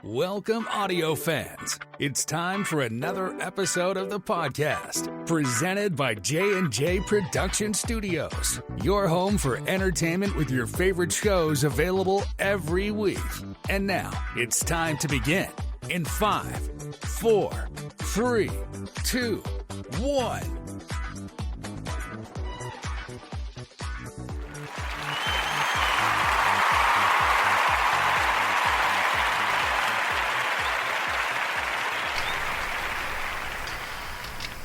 Welcome, audio fans. It's time for another episode of the podcast, presented by J&J Production Studios, your home for entertainment with your favorite shows available every week. And now, it's time to begin in 5, 4, 3, 2, 1.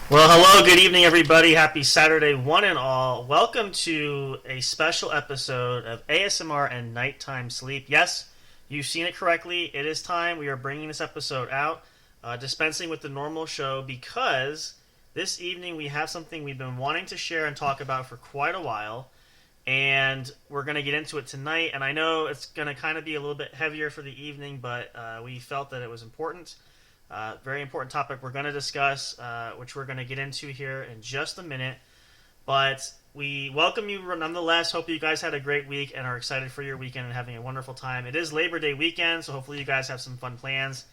Well, hello, good evening, everybody. Happy Saturday, one and all. Welcome to a special episode of ASMR and Nighttime Sleep. Yes, you've seen it correctly. It is time. We are bringing this episode out, dispensing with the normal show, because this evening we have something we've been wanting to share and talk about for quite a while, and we're going to get into it tonight. And I know it's going to kind of be a little bit heavier for the evening, but we felt that it was important. Very important topic we're going to discuss, which we're going to get into here in just a minute. But we welcome you nonetheless. Hope you guys had a great week and are excited for your weekend and having a wonderful time. It is Labor Day weekend, so hopefully you guys have some fun plans.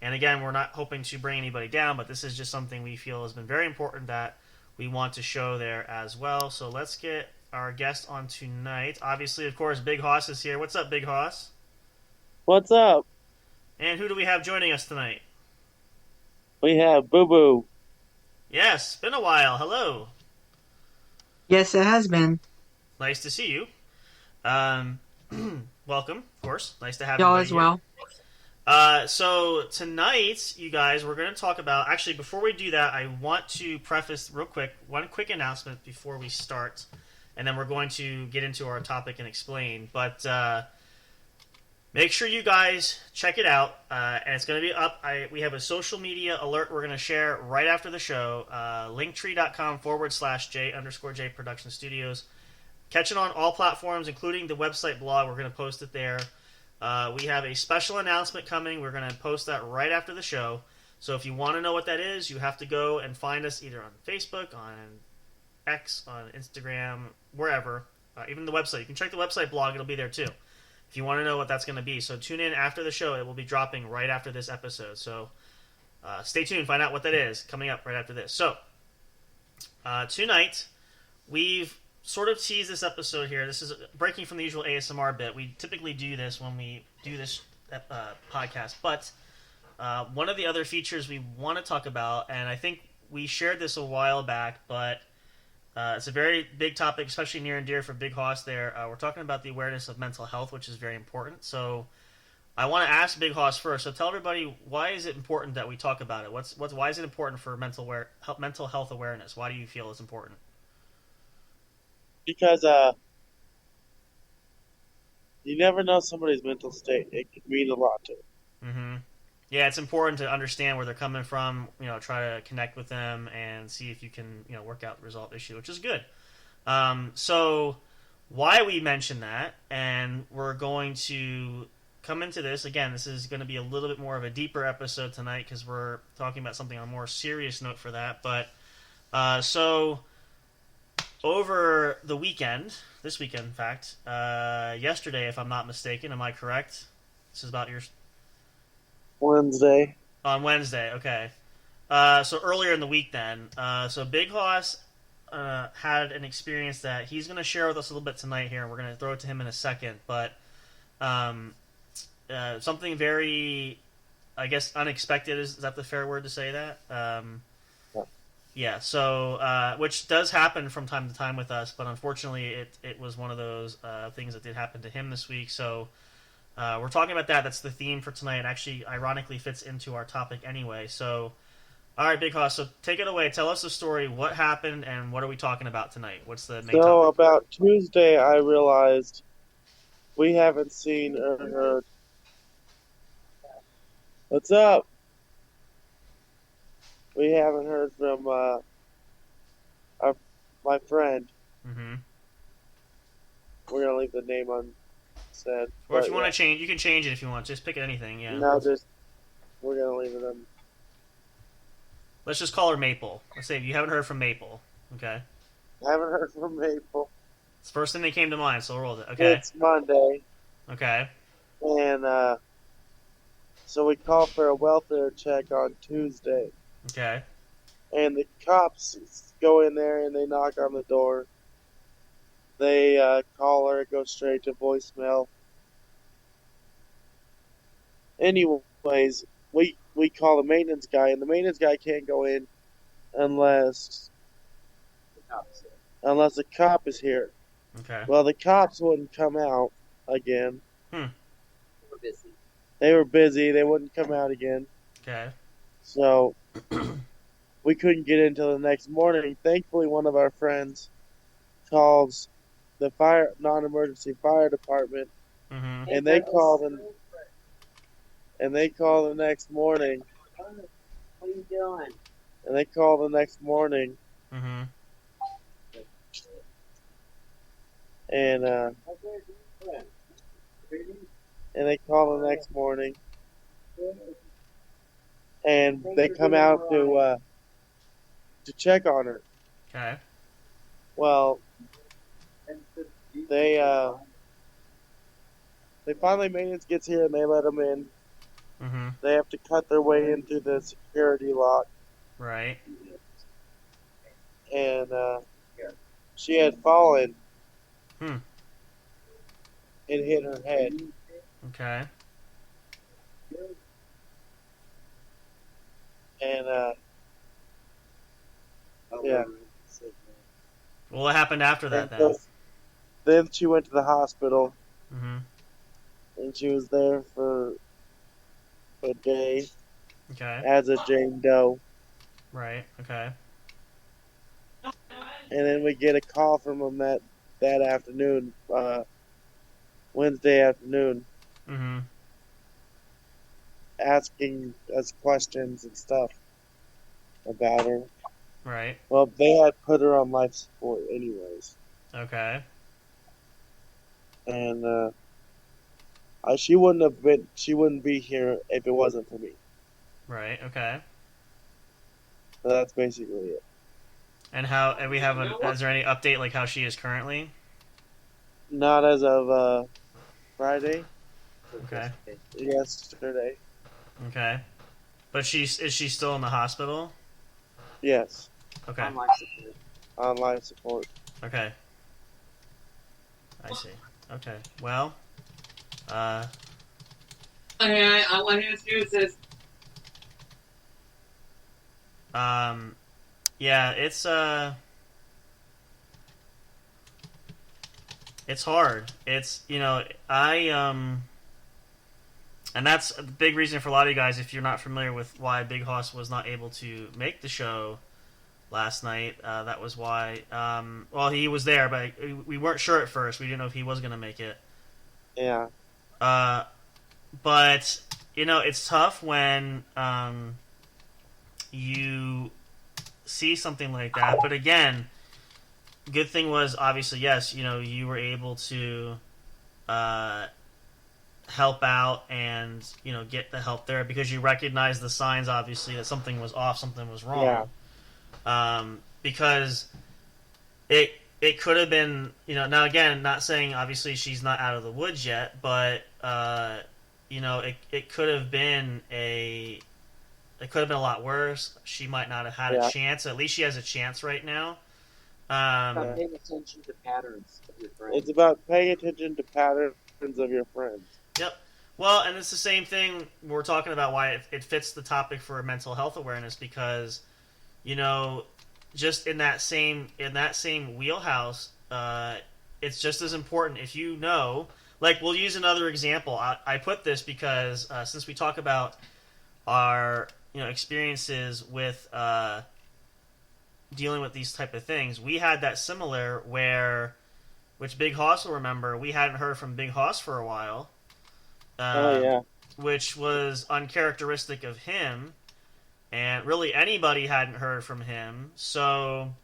And again, we're not hoping to bring anybody down, but this is just something we feel has been very important that we want to show there as well. So let's get our guest on tonight. Obviously, of course, Bighoss is here. What's up, Bighoss? What's up? And who do we have joining us tonight? We have Boo Boo. Yes, been a while. Hello. Yes, it has been. Nice to see you. Welcome, of course. Nice to have Y'all you as here. well. So tonight, you guys, we're going to talk about... Actually, before we do that, I want to preface real quick, one quick announcement before we start, and then we're going to get into our topic and explain. But make sure you guys check it out, and it's going to be up. We have a social media alert we're going to share right after the show, linktree.com/J_J Production Studios. Catch it on all platforms, including the website blog. We're going to post it there. We have a special announcement coming. We're going to post that right after the show. So if you want to know what that is, you have to go and find us either on Facebook, on X, on Instagram, wherever. Even the website. You can check the website blog. It'll be there too, if you want to know what that's going to be. So tune in after the show. It will be dropping right after this episode. So stay tuned. Find out what that is coming up right after this. So tonight, we've sort of teased this episode here. This is breaking from the usual ASMR bit. We typically do this when we do this podcast. But one of the other features we want to talk about, and I think we shared this a while back, but it's a very big topic, especially near and dear for Bighoss there. We're talking about the awareness of mental health, which is very important. So I want to ask Bighoss first. So tell everybody, why is it important that we talk about it? Why is it important for mental health awareness? Why do you feel it's important? Because you never know somebody's mental state. It can mean a lot to them. Mm-hmm. Yeah, it's important to understand where they're coming from, try to connect with them and see if you can, work out the resolve issue, which is good. So why we mention that, and we're going to come into this, again, this is going to be a little bit more of a deeper episode tonight because we're talking about something on a more serious note for that. But so over the weekend, this weekend, in fact, yesterday, if I'm not mistaken, am I correct? This is about your... Wednesday. On Wednesday, okay. So earlier in the week then. So Bighoss had an experience that he's going to share with us a little bit tonight here, and we're going to throw it to him in a second. But something very, I guess, unexpected. Is that the fair word to say that? Yeah, so, which does happen from time to time with us, but unfortunately it was one of those things that did happen to him this week. So we're talking about that. That's the theme for tonight. It actually, ironically, fits into our topic anyway. So, all right, Bighoss, so take it away. Tell us the story. What happened, and what are we talking about tonight? What's the main topic? So, about Tuesday, I realized we haven't seen or heard... What's up? We haven't heard from my friend. Mm-hmm. We're going to leave the name unsaid. Or if you want to change, you can change it if you want. Just pick anything, yeah. No, we're going to leave it in. Let's just call her Maple. Let's say you haven't heard from Maple, okay? I haven't heard from Maple. It's the first thing that came to mind, so we'll roll with it, okay? It's Monday. Okay. And So we call for a welfare check on Tuesday. Okay. And the cops go in there and they knock on the door. They call her, go straight to voicemail. Anyways, we call the maintenance guy, and the maintenance guy can't go in unless the cop is here. Okay. Well, the cops wouldn't come out again. busy. They were busy. They wouldn't come out again. Okay. So we couldn't get in until the next morning. Thankfully, one of our friends calls the non-emergency fire department, Mm-hmm. and they call them. And they call the next morning. What are you doing? And they call the next morning, Mm-hmm. and they call the next morning, and they come out to check on her. Okay. Well, they finally maintenance gets here and they let them in. Mm-hmm. They have to cut their way into the security lock, Right. and she had fallen Hmm. and hit her head. Okay. And yeah. Well, what happened after that And then? then she went to the hospital, Mm-hmm. and she was there for a day Okay. as a Jane Doe. Right. Okay. And then we get a call from them that afternoon, Wednesday afternoon, Mm-hmm. asking us questions and stuff about her. Right. Well, they had put her on life support anyways, Okay. and she wouldn't be here if it wasn't for me. Right. Okay. So that's basically it. And is there any update like how she is currently? Not as of Friday, Okay. yesterday. Okay. But is she still in the hospital? Yes, Okay. on life support. Okay. I see. Okay. Well, I want to use this. yeah, it's hard. It's, and that's a big reason for a lot of you guys, if you're not familiar with why Bighoss was not able to make the show last night. That was why. Well, he was there, but we weren't sure at first. We didn't know if he was going to make it. Yeah. But it's tough when you see something like that. But again, good thing was obviously yes, you were able to help out and get the help there because you recognized the signs obviously that something was off, something was wrong. Yeah. Because it could have been, now again, not saying obviously she's not out of the woods yet, but it could have been a lot worse. She might not have had a chance. At least she has a chance right now. About paying attention to patterns of your friends. It's about paying attention to patterns of your friends. Yep. Well, and it's the same thing we're talking about why it fits the topic for mental health awareness because, just in that same wheelhouse, it's just as important if like we'll use another example. I put this because since we talk about our experiences with dealing with these type of things, we had that similar which Big Hoss will remember. We hadn't heard from Big Hoss for a while. Which was uncharacteristic of him, and really anybody hadn't heard from him. So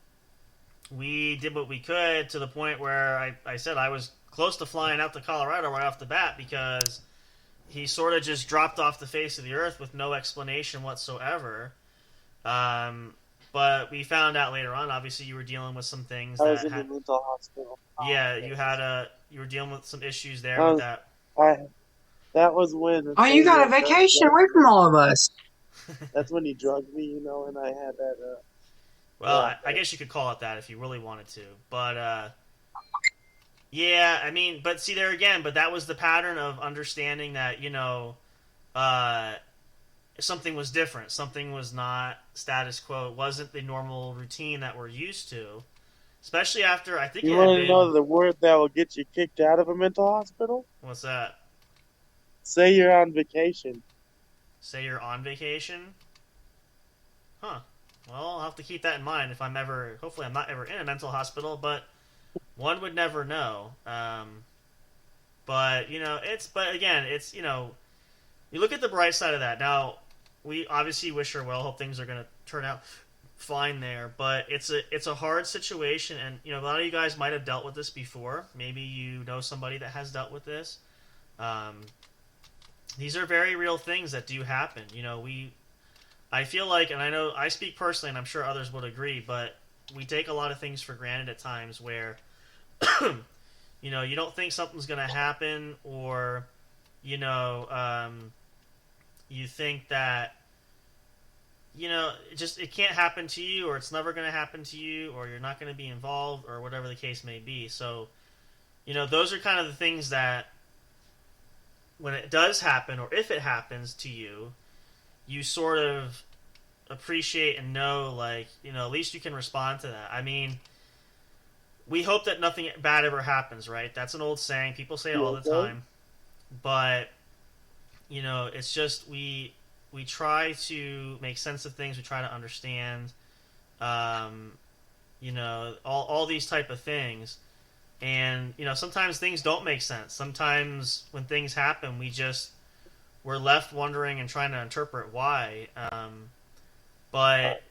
we did what we could to the point where I said I was close to flying out to Colorado right off the bat because he sort of just dropped off the face of the earth with no explanation whatsoever. But we found out later on, obviously you were dealing with some things I was in the mental hospital. Yeah, you were dealing with some issues there with that. That was when. Oh, you got a vacation away from all of us. That's when he drugged me, and I had that. Well, Yeah. I guess you could call it that if you really wanted to. But, yeah, I mean, but see there again, but that was the pattern of understanding that, something was different. Something was not status quo. It wasn't the normal routine that we're used to. Especially after, I think You it had want to been... know the word that will get you kicked out of a mental hospital? What's that? Say you're on vacation. Say you're on vacation? Huh. Well, I'll have to keep that in mind if I'm ever... Hopefully I'm not ever in a mental hospital, but one would never know. But, But again, it's, you look at the bright side of that. Now, we obviously wish her well. Hope things are going to turn out fine there. But it's a hard situation, and, a lot of you guys might have dealt with this before. Maybe you know somebody that has dealt with this. These are very real things that do happen. I feel like, and I know I speak personally, and I'm sure others would agree, but we take a lot of things for granted at times where, you don't think something's going to happen, or, you think that, it can't happen to you, or it's never going to happen to you, or you're not going to be involved, or whatever the case may be. So, those are kind of the things that, when it does happen, or if it happens to you, you sort of appreciate and know, like, at least you can respond to that. I mean, we hope that nothing bad ever happens, right? That's an old saying. People say it all the time. But, it's just we try to make sense of things. We try to understand, all these type of things. And, sometimes things don't make sense. Sometimes when things happen, we're left wondering and trying to interpret why. But,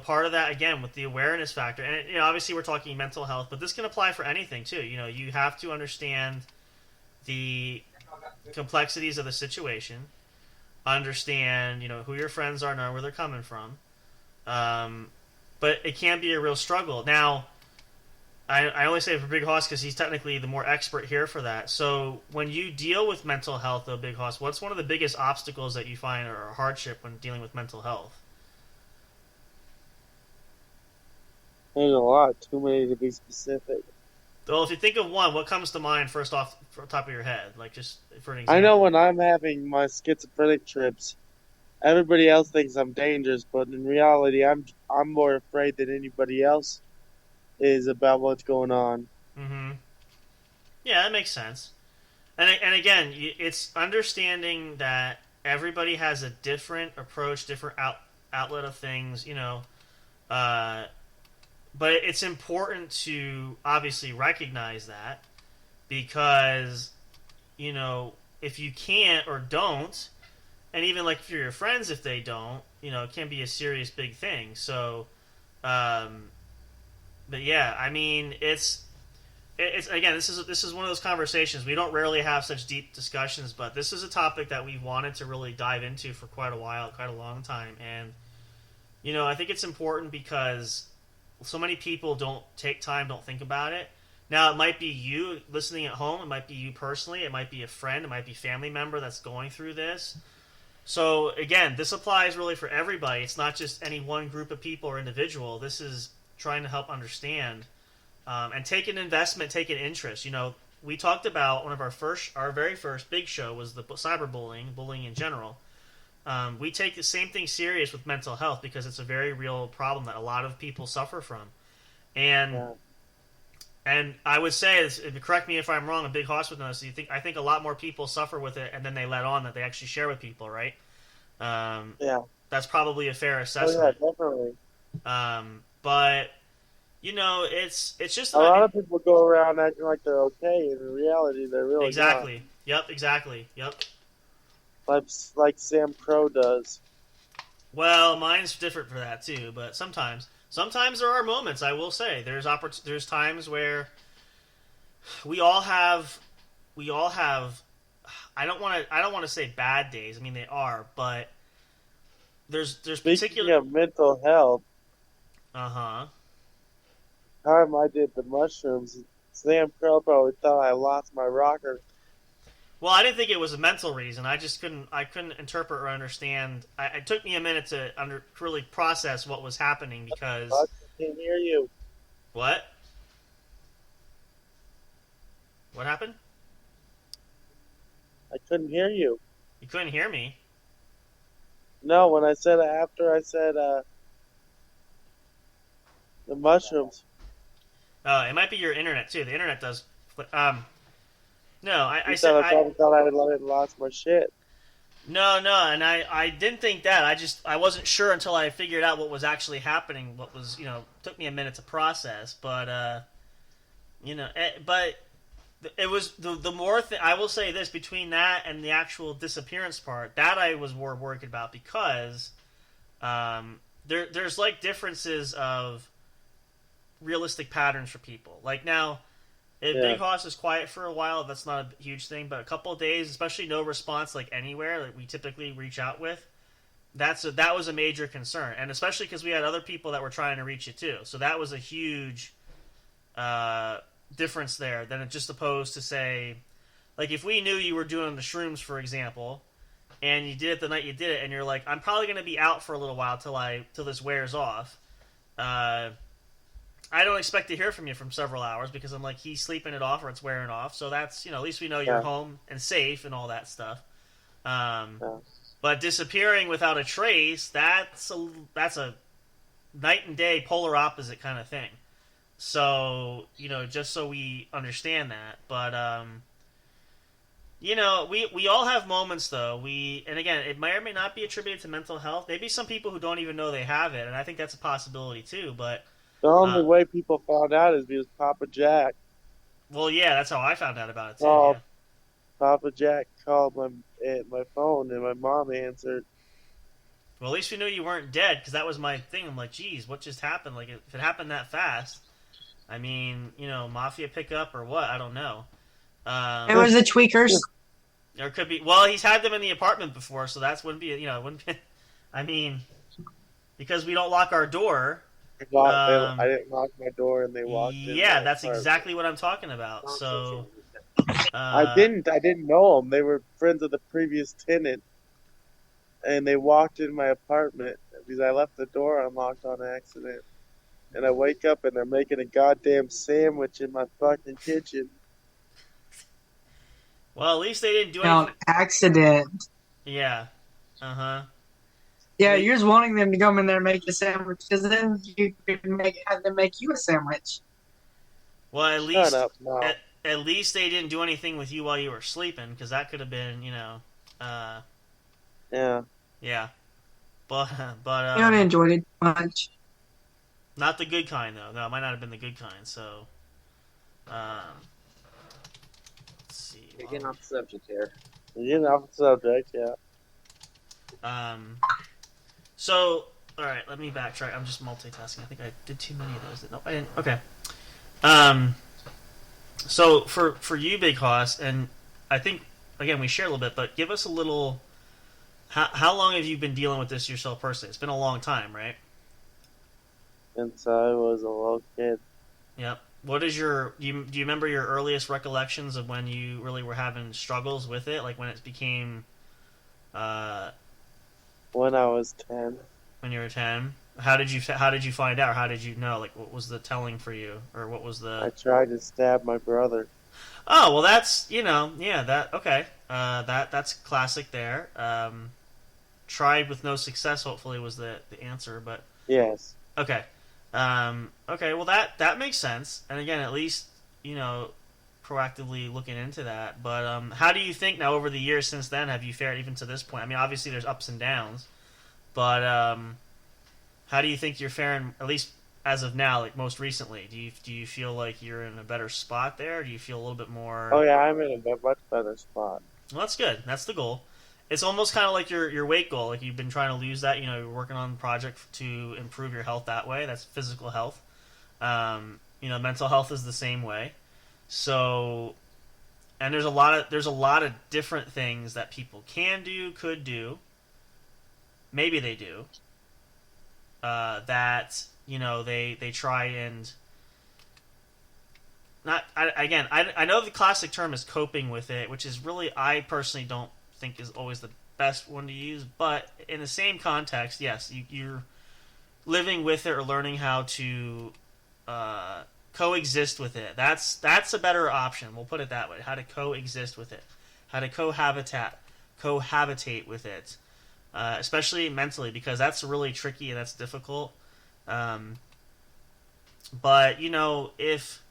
part of that, again, with the awareness factor, and, obviously we're talking mental health, but this can apply for anything, too. You have to understand the complexities of the situation, understand, who your friends are, know where they're coming from. But it can be a real struggle. Now, I only say it for Bighoss because he's technically the more expert here for that. So when you deal with mental health, though, Bighoss, what's one of the biggest obstacles that you find or hardship when dealing with mental health? There's a lot, too many to be specific. Well, if you think of one, what comes to mind first off the top of your head? Like, just for an example. I know when I'm having my schizophrenic trips, everybody else thinks I'm dangerous, but in reality, I'm more afraid than anybody else is about what's going on. Mm-hmm. Yeah, that makes sense. And again, it's understanding that everybody has a different approach, different outlet of things, but it's important to obviously recognize that, because, if you can't or don't, and even like for your friends if they don't, it can be a serious big thing. So, but yeah, I mean, it's again, this is one of those conversations we don't rarely have such deep discussions, but this is a topic that we've wanted to really dive into for quite a while, quite a long time, and I think it's important because so many people don't take time, don't think about it. Now, it might be you listening at home, it might be you personally, it might be a friend, it might be a family member that's going through this. So again, this applies really for everybody. It's not just any one group of people or individual. This is trying to help understand. And take an investment, take an interest. We talked about our very first big show was the cyberbullying, bullying in general. We take the same thing serious with mental health because it's a very real problem that a lot of people suffer from. And I would say, correct me if I'm wrong, a Bighoss would know this. I think a lot more people suffer with it and then they let on that they actually share with people, right? Yeah. That's probably a fair assessment. Oh, yeah, definitely. But it's just a lot of people go around acting like they're okay, and in reality, they're really exactly. not. Yep, exactly. Yep. Like Samcro does. Well, mine's different for that too, but sometimes there are moments. I will say there's times where we all have. I don't want to say bad days. I mean they are, but there's Speaking of mental health. Uh-huh. Time I did the mushrooms, Sam Crow probably thought I lost my rocker. Well, I didn't think it was a mental reason. I just couldn't interpret or understand. It took me a minute to really process what was happening because I can't hear you. what? What happened? I couldn't hear you. You couldn't hear me. No, when I said after I said the mushrooms. It might be your internet too. The internet does. No, I You said I probably thought I had lost my shit. no, and I didn't think that. I wasn't sure until I figured out what was actually happening. What was took me a minute to process, but but it was the more I will say this, between that and the actual disappearance part, that I was more worried about because there's like differences of realistic patterns for people. Like now, if Big Hoss is quiet for a while, that's not a huge thing. But a couple of days, especially no response, like anywhere that we typically reach out with, that was a major concern, and especially because we had other people that were trying to reach you too. So that was a huge difference there than just opposed to say, like if we knew you were doing the shrooms, for example, and you did it the night you did it, and you're like, I'm probably going to be out for a little while till this wears off. I don't expect to hear from you from several hours because I'm like, he's sleeping it off or it's wearing off. So that's, at least we know you're home and safe and all that stuff. But disappearing without a trace, that's a night and day polar opposite kind of thing. So, just so we understand that. But, we all have moments though. And again, it may or may not be attributed to mental health. Maybe some people who don't even know they have it. And I think that's a possibility too, but the only way people found out is because Papa Jack. Well, yeah, that's how I found out about it too. Oh, yeah. Papa Jack called my phone and my mom answered. Well, at least we knew you weren't dead, because that was my thing. I'm like, geez, what just happened? Like, if it happened that fast, I mean, mafia pickup or what? I don't know. It was the tweakers. Or it could be. Well, he's had them in the apartment before, so that wouldn't be. Wouldn't be. I mean, because we don't lock our door. I didn't lock my door, and they walked in. Yeah, that's exactly what I'm talking about. So I didn't know them. They were friends of the previous tenant, and they walked in my apartment because I left the door unlocked on accident. And I wake up and they're making a goddamn sandwich in my fucking kitchen. Well, at least they didn't do anything. Accident. Yeah. Uh-huh. Yeah, you're just wanting them to come in there and make a sandwich, because then you could have them make you a sandwich. Well, at least Shut up, no. at least they didn't do anything with you while you were sleeping, because that could have been, Yeah. Yeah. But I enjoyed it much. Not the good kind, though. No, it might not have been the good kind. So, let's see. You're getting off the subject here. You're getting off the subject, yeah. So, all right, let me backtrack. I'm just multitasking. I think I did too many of those. Nope, I didn't. Okay. So for you, Big Hoss, and I think again we share a little bit, but give us a little. How long have you been dealing with this yourself personally? It's been a long time, right? Since I was a little kid. Yep. What is do you remember your earliest recollections of when you really were having struggles with it? Like when it became, when I was 10. When you were 10? How did you find out? Or how did you know? Like what was the telling for you, or what was the? I tried to stab my brother. Oh well, that's that okay. That's classic there. Tried with no success. Hopefully was the answer, but yes. Okay. Okay, well that makes sense. And again, at least, proactively looking into that. But how do you think now over the years since then have you fared even to this point? I mean, obviously there's ups and downs, but how do you think you're faring, at least as of now, like most recently? Do you feel like you're in a better spot there? Or do you feel a little bit more? Oh yeah, I'm in a much better spot. Well, that's good. That's the goal. It's almost kind of like your weight goal. Like you've been trying to lose that. You're working on a project to improve your health that way. That's physical health. Mental health is the same way. So, and there's a lot of different things that people can do, could do. Maybe they do. That they try and I know the classic term is coping with it, which is really, I personally don't think is always the best one to use, but in the same context, yes, you're living with it or learning how to coexist with it. That's a better option. We'll put it that way. How to coexist with it. How to cohabitate with it. Especially mentally, because that's really tricky and that's difficult. But, if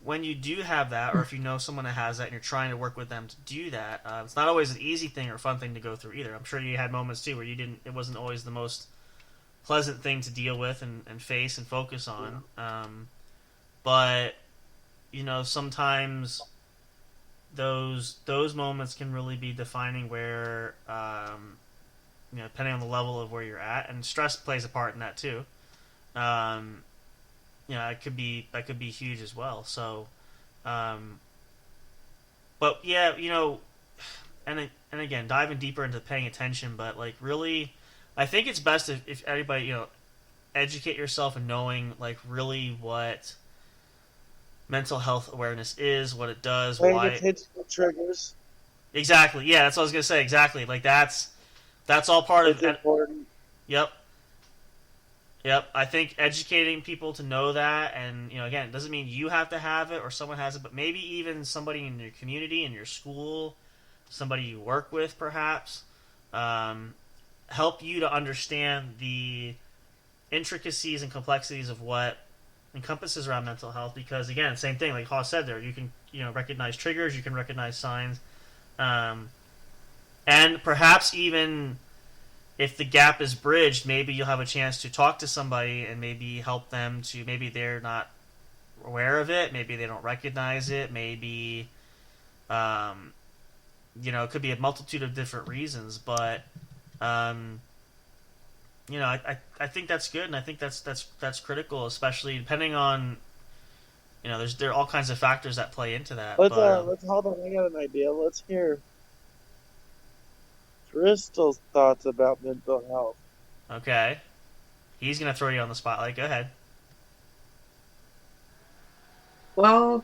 when you do have that, or if you know someone that has that and you're trying to work with them to do that, it's not always an easy thing or a fun thing to go through either. I'm sure you had moments too where it wasn't always the most pleasant thing to deal with and face and focus on. But, sometimes those moments can really be defining where, depending on the level of where you're at, and stress plays a part in that too. That could be huge as well. So, but yeah, and again, diving deeper into paying attention, but like really, I think it's best if everybody, educate yourself and knowing like really what mental health awareness is, what it does, Paying why attention to triggers. Exactly. Yeah, that's what I was gonna say. Exactly. Like that's all part It's of. important. Yep. I think educating people to know that, and again, it doesn't mean you have to have it or someone has it, but maybe even somebody in your community, in your school, somebody you work with, perhaps, help you to understand the intricacies and complexities of what encompasses around mental health. Because again, same thing, like Haas said there, you can recognize triggers, you can recognize signs, and perhaps even if the gap is bridged, maybe you'll have a chance to talk to somebody and maybe help them to, maybe they're not aware of it, maybe they don't recognize it, maybe it could be a multitude of different reasons, but I think that's good, and I think that's critical, especially depending on there are all kinds of factors that play into that. Let's hold on. I got an idea. Let's hear Crystal's thoughts about mental health. Okay, he's gonna throw you on the spotlight. Go ahead. Well,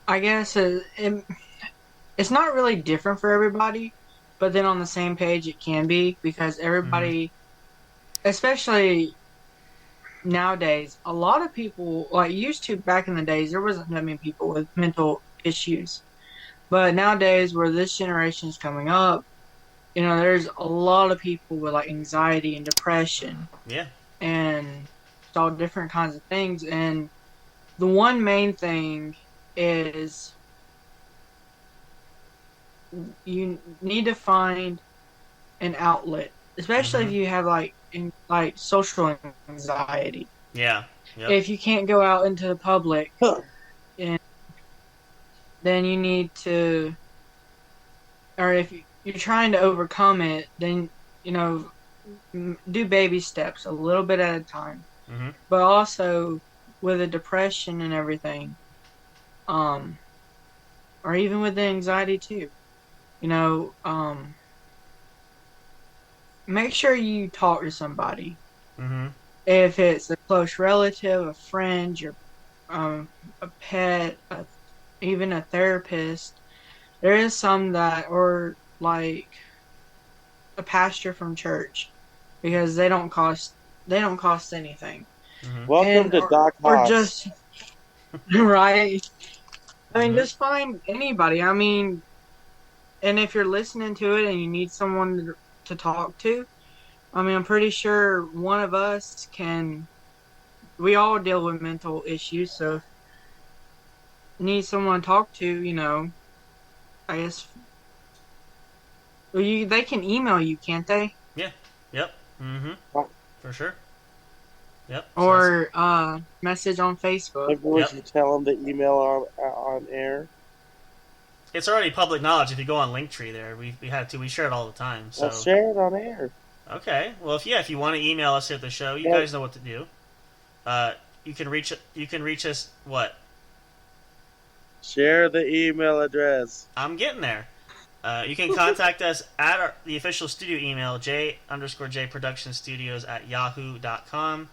I guess it's not really different for everybody, but then on the same page it can be, because everybody, especially nowadays, a lot of people, like used to back in the days, there wasn't that many people with mental issues. But nowadays, where this generation is coming up, there's a lot of people with like anxiety and depression. Yeah. And all different kinds of things. And the one main thing is you need to find an outlet, especially if you have like social anxiety. Yeah. Yep. If you can't go out into the public, then you need to, or if you're trying to overcome it, then do baby steps, a little bit at a time. But also with the depression and everything, or even with the anxiety too, make sure you talk to somebody. If it's a close relative, a friend, a pet, even a therapist. There is some that, or like a pastor from church, because they don't cost anything. Welcome to Doc Haas. Or just right. I mean, just find anybody. I mean, and if you're listening to it and you need someone to talk to, I mean, I'm pretty sure one of us can. We all deal with mental issues, so if you need someone to talk to, I guess. Well, they can email you, can't they? Yeah. Yep. For sure. Yep. Or message on Facebook. Maybe we should tell them to email on air. It's already public knowledge. If you go on Linktree, there we share it all the time. So Let's share it on air. Okay. Well, if you want to email us at the show, you guys know what to do. You can reach us. What? Share the email address. I'm getting there. You can contact us at the official studio email, j_jproductionstudios@yahoo.com.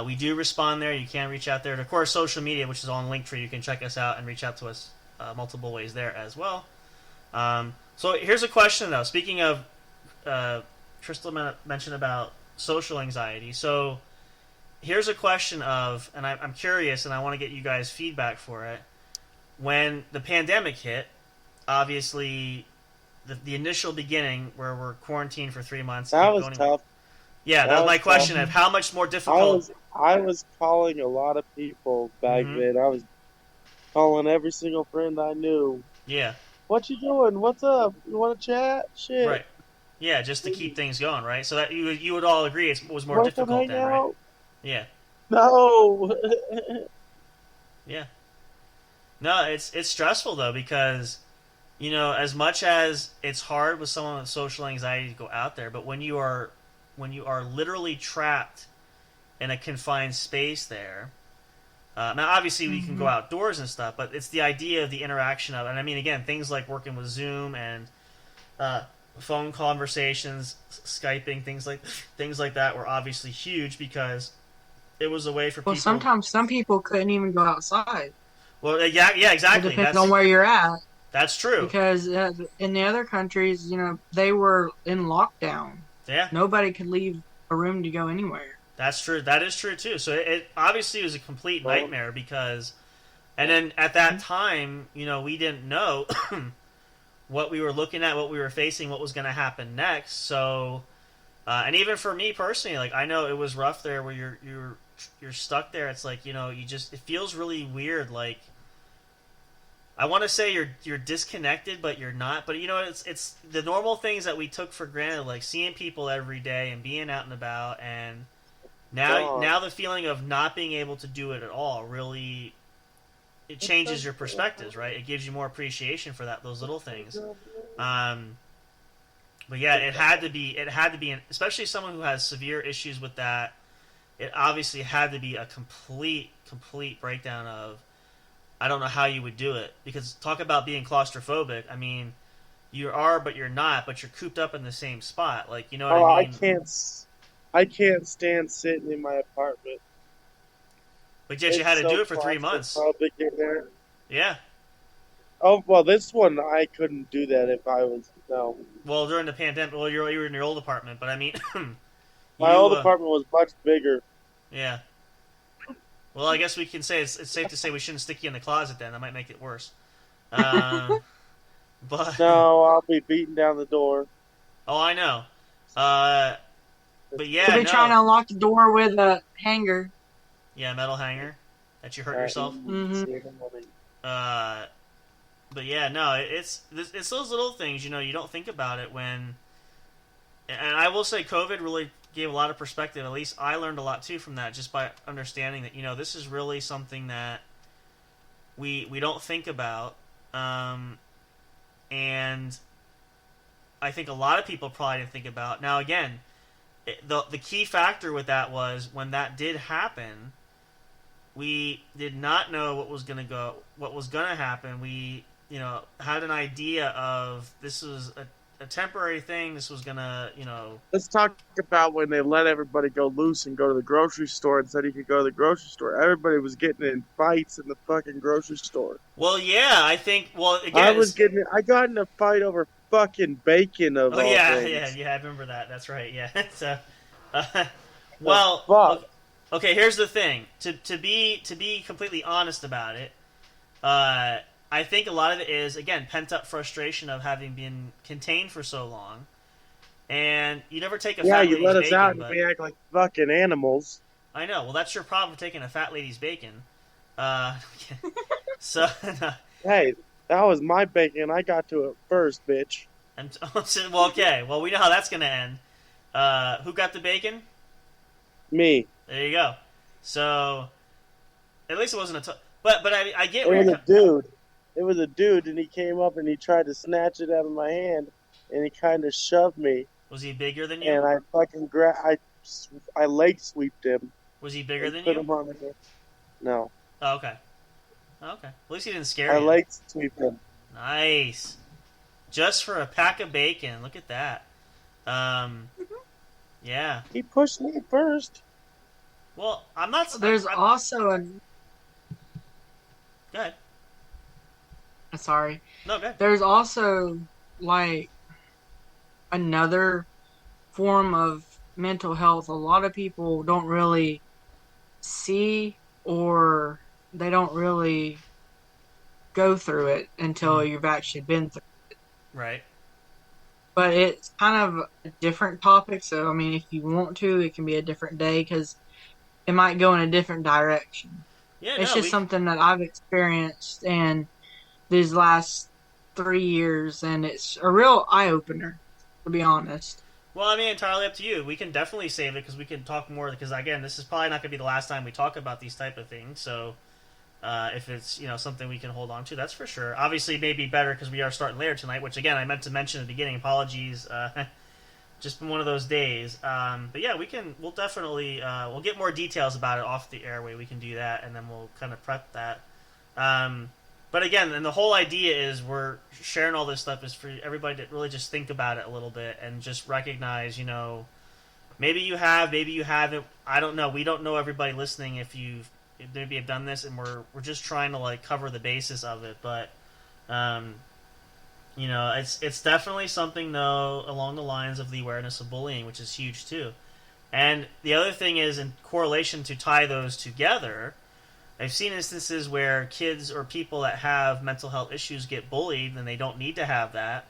We do respond there. You can reach out there. And of course, social media, which is on Linktree, you can check us out and reach out to us multiple ways there as well. So here's a question, though. Speaking of, Crystal mentioned about social anxiety. So here's a question of, and I'm curious, and I want to get you guys' feedback for it. When the pandemic hit, obviously, the initial beginning where we're quarantined for 3 months. That was tough. Yeah, that was my question of how much more difficult. I was calling a lot of people back then. I was calling every single friend I knew. Yeah. What you doing? What's up? You want to chat? Shit. Right. Yeah, just to keep things going, right? So that you would all agree it was more difficult then, right? Yeah. No. Yeah. No, it's stressful though because, as much as it's hard with someone with social anxiety to go out there, but when you are literally trapped in a confined space there. Now, obviously, we can go outdoors and stuff, but it's the idea of the interaction of, and I mean, again, things like working with Zoom and phone conversations, Skyping, things like that were obviously huge because it was a way for people. Well, sometimes some people couldn't even go outside. Well, yeah, exactly. It depends on where you're at. That's true. Because in the other countries, they were in lockdown. Yeah. Nobody could leave a room to go anywhere. That's true. That is true too. So it obviously was a complete nightmare because, and then at that time, we didn't know what we were looking at, what we were facing, what was going to happen next. So, and even for me personally, like I know it was rough there where you're stuck there. It's like it feels really weird. Like I want to say you're disconnected, but you're not. But it's the normal things that we took for granted, like seeing people every day and being out and about, and now the feeling of not being able to do it at all really it changes your perspectives, right? It gives you more appreciation for those little things. But yeah, it had to be, especially someone who has severe issues with that. It obviously had to be a complete breakdown of, I don't know how you would do it, because talk about being claustrophobic. I mean, you are, but you're not, but you're cooped up in the same spot. Like, you know what I mean? I can't stand sitting in my apartment. But yet you had to do it for 3 months. In there. Yeah. Oh, well, this one, I couldn't do that if I was, no. Well, during the pandemic, you were in your old apartment, but I mean... my old apartment was much bigger. Yeah. Well, I guess we can say, it's safe to say we shouldn't stick you in the closet then. That might make it worse. But no, I'll be beating down the door. Oh, I know. But yeah, You'll be trying to unlock the door with a hanger. Yeah, metal hanger that you hurt yourself. But yeah, no, it's those little things, you don't think about it when. And I will say, COVID really gave a lot of perspective. At least I learned a lot too from that, just by understanding that this is really something that we don't think about, and I think a lot of people probably didn't think about. Now again, the key factor with that was when that did happen, we did not know what was going to happen. We had an idea of this was a temporary thing. This was going to, Let's talk about when they let everybody go loose and go to the grocery store and said you could go to the grocery store. Everybody was getting in fights in the fucking grocery store. Well, yeah, I think, again... I got in a fight over fucking bacon of all things. Yeah, I remember that. That's right, yeah. So, well, okay, here's the thing. To be completely honest about it, I think a lot of it is, again, pent-up frustration of having been contained for so long. And you never take a fat lady's bacon. Yeah, you let us out and we act like fucking animals. I know. Well, that's your problem with taking a fat lady's bacon. So... Hey, that was my bacon. I got to it first, bitch. Well, okay. Well, we know how that's going to end. Who got the bacon? Me. There you go. So, at least it wasn't a... But I get... It was a dude. It was a dude, and he came up and he tried to snatch it out of my hand, and he kind of shoved me. Was he bigger than you? And I fucking I leg sweeped him. Was he bigger than you? Put him on the... No. Oh, okay. Okay. At least he didn't scare you. I leg sweeped him. Nice. Just for a pack of bacon. Look at that. Yeah. He pushed me first. Well, I'm not. There's also a. Go ahead. Sorry. No, go ahead. There's also like another form of mental health. A lot of people don't really see, or they don't really go through it until you've actually been through. Right. But it's kind of a different topic. So I mean, if you want to, it can be a different day because it might go in a different direction. Yeah. It's No. just something that I've experienced in these last 3 years, and it's a real eye opener, to be honest. Well, I mean, entirely up to you. We can definitely save it because we can talk more. Because again, this is probably not going to be the last time we talk about these type of things. So, if it's something we can hold on to, that's for sure. Obviously, it may be better because we are starting later tonight. Which again, I meant to mention at the beginning. Apologies. Just been one of those days. But yeah, we'll definitely we'll get more details about it off the airway. We can do that, and then we'll kind of prep that. But again, and the whole idea is we're sharing all this stuff is for everybody to really just think about it a little bit and just recognize, maybe you have, maybe you haven't. I don't know. We don't know everybody listening if maybe have done this, and we're just trying to like cover the basis of it. But it's definitely something though along the lines of the awareness of bullying, which is huge too. And the other thing is in correlation to tie those together. I've seen instances where kids or people that have mental health issues get bullied and they don't need to have that.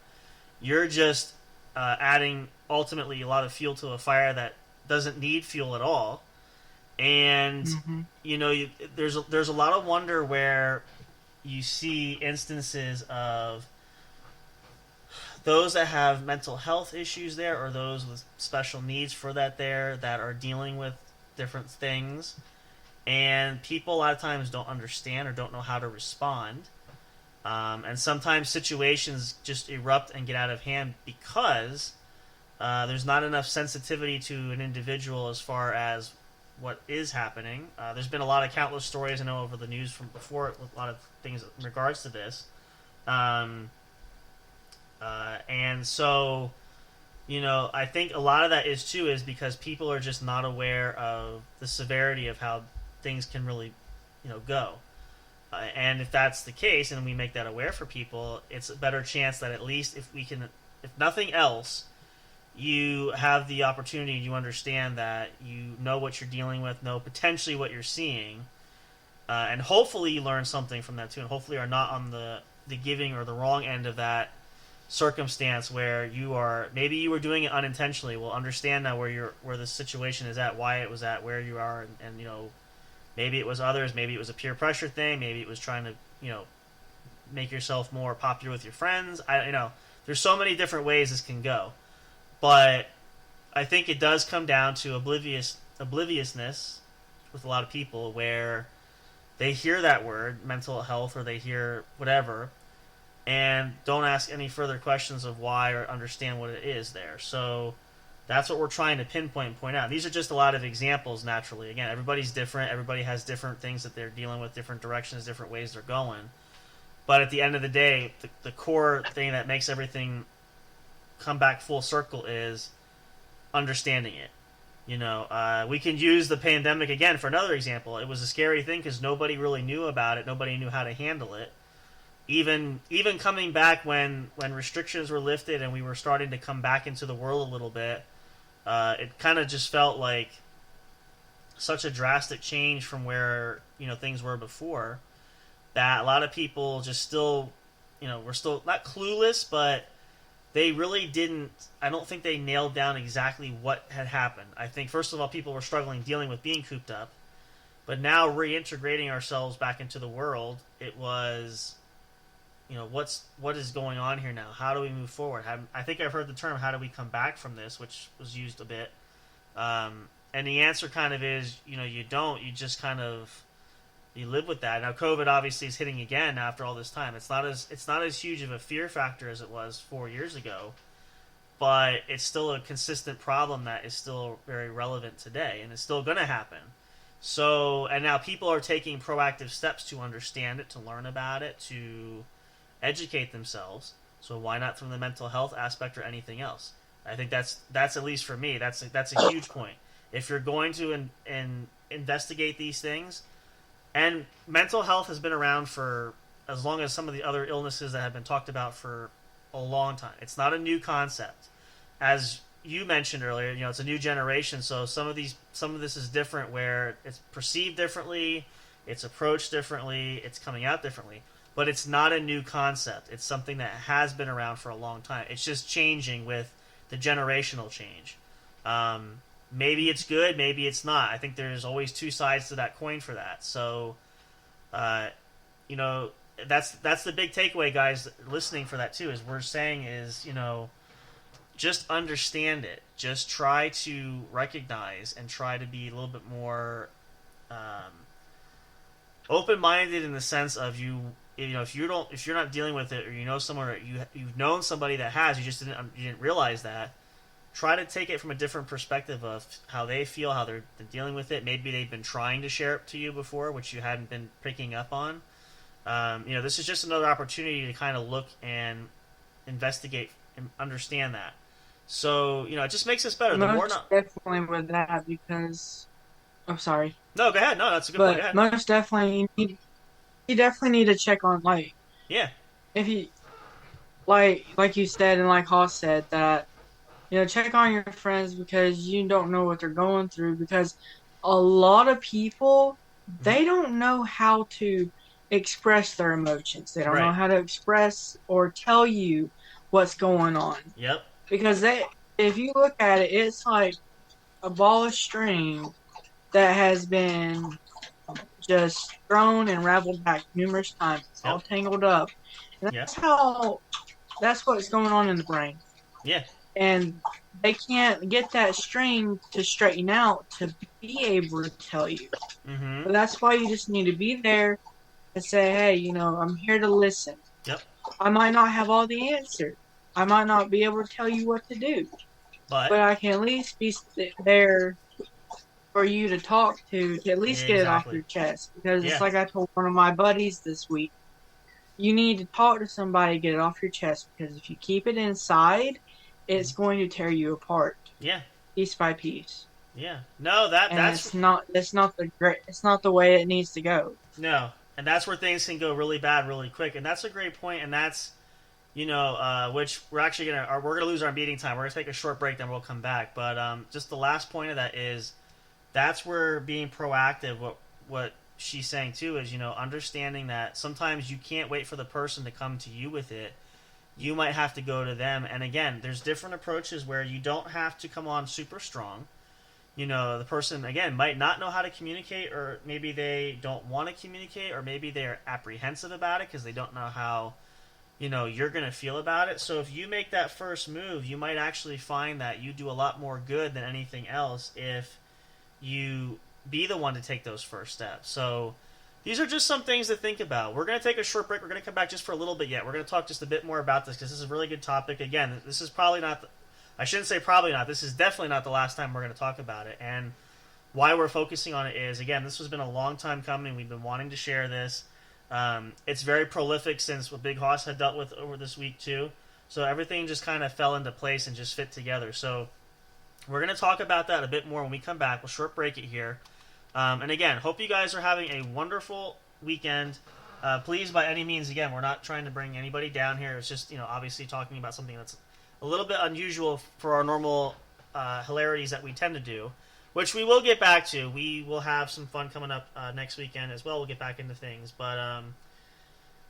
You're just adding ultimately a lot of fuel to a fire that doesn't need fuel at all. And there's a lot of wonder where you see instances of those that have mental health issues there or those with special needs for that are dealing with different things. And people a lot of times don't understand or don't know how to respond. And sometimes situations just erupt and get out of hand because there's not enough sensitivity to an individual as far as what is happening. There's been a lot of countless stories I know over the news from before, with a lot of things in regards to this. And so, I think a lot of that is because people are just not aware of the severity of how things can really, go. And if that's the case, and we make that aware for people, it's a better chance that at least if nothing else, you have the opportunity, you understand that you know what you're dealing with, know potentially what you're seeing, and hopefully you learn something from that too, and hopefully are not on the giving or the wrong end of that circumstance where maybe you were doing it unintentionally. We'll understand now where the situation is at, why it was at, where you are, and maybe it was others, maybe it was a peer pressure thing, maybe it was trying to, make yourself more popular with your friends. There's so many different ways this can go. But I think it does come down to obliviousness with a lot of people where they hear that word, mental health, or they hear whatever, and don't ask any further questions of why or understand what it is there. So that's what we're trying to pinpoint and point out. These are just a lot of examples, naturally. Again, everybody's different. Everybody has different things that they're dealing with, different directions, different ways they're going. But at the end of the day, the core thing that makes everything come back full circle is understanding it. We can use the pandemic again for another example. It was a scary thing because nobody really knew about it. Nobody knew how to handle it. Even coming back when restrictions were lifted and we were starting to come back into the world a little bit, it kind of just felt like such a drastic change from where things were before that a lot of people just still were still not clueless, but they really didn't. I don't think they nailed down exactly what had happened. I think first of all people were struggling dealing with being cooped up, but now reintegrating ourselves back into the world, it was what is going on here now? How do we move forward? I think I've heard the term, how do we come back from this, which was used a bit. And the answer kind of is, you don't. You just kind of, you live with that. Now, COVID obviously is hitting again after all this time. It's not as huge of a fear factor as it was 4 years ago, but it's still a consistent problem that is still very relevant today, and it's still going to happen. So, and now people are taking proactive steps to understand it, to learn about it, to educate themselves. So why not from the mental health aspect or anything else? I think that's at least for me, that's a huge point. If you're going to investigate these things. And mental health has been around for as long as some of the other illnesses that have been talked about for a long time. It's not a new concept. As you mentioned earlier, it's a new generation, so some of this is different, where it's perceived differently, it's approached differently, it's coming out differently. But it's not a new concept. It's something that has been around for a long time. It's just changing with the generational change. Maybe it's good, maybe it's not. I think there's always two sides to that coin for that. So, that's the big takeaway, guys, listening for that too, is we're saying is, just understand it. Just try to recognize and try to be a little bit more open-minded in the sense of if you're not dealing with it, or someone, or you've known somebody that has, you didn't realize that. Try to take it from a different perspective of how they feel, how they're dealing with it. Maybe they've been trying to share it to you before, which you hadn't been picking up on. This is just another opportunity to kind of look and investigate and understand that. So, it just makes us better. Definitely with that, because... I'm sorry. No, go ahead. No, that's a good point. Go ahead. Most definitely, you definitely need to check on, Yeah. If you... Like you said, and like Hoss said, that... check on your friends, because you don't know what they're going through, because a lot of people, they don't know how to express their emotions. They don't know how to express or tell you what's going on. Yep. Because if you look at it, it's like a ball of string that has been just thrown and raveled back numerous times. It's all tangled up. And that's what's going on in the brain. Yeah. And they can't get that string to straighten out to be able to tell you. Mm-hmm. But that's why you just need to be there and say, hey, I'm here to listen. Yep. I might not have all the answers. I might not be able to tell you what to do. But I can at least be there for you to talk to at least get it off your chest. Because it's like I told one of my buddies this week. You need to talk to somebody, get it off your chest. Because if you keep it inside, it's going to tear you apart. Yeah. Piece by piece. Yeah. No, that's it's not the way it needs to go. No. And that's where things can go really bad really quick. And that's a great point, and that's which we're actually gonna lose our meeting time. We're gonna take a short break, then we'll come back. But just the last point of that is that's where being proactive, what she's saying too, is understanding that sometimes you can't wait for the person to come to you with it. You might have to go to them. And again, there's different approaches where you don't have to come on super strong. The person, again, might not know how to communicate, or maybe they don't want to communicate, or maybe they're apprehensive about it because they don't know how, you're going to feel about it. So if you make that first move, you might actually find that you do a lot more good than anything else if you be the one to take those first steps. So these are just some things to think about. We're going to take a short break. We're going to come back just for a little bit yet. We're going to talk just a bit more about this because this is a really good topic. Again, this is probably not... I shouldn't say probably not. This is definitely not the last time we're going to talk about it. And why we're focusing on it is, again, this has been a long time coming. We've been wanting to share this. It's very prolific since what Bighoss had dealt with over this week too. So everything just kind of fell into place and just fit together. So we're going to talk about that a bit more when we come back. We'll short break it here. And again, hope you guys are having a wonderful weekend. Please, by any means, again, we're not trying to bring anybody down here. It's just, obviously talking about something that's a little bit unusual for our normal hilarities that we tend to do, which we will get back to. We will have some fun coming up next weekend as well. We'll get back into things. But,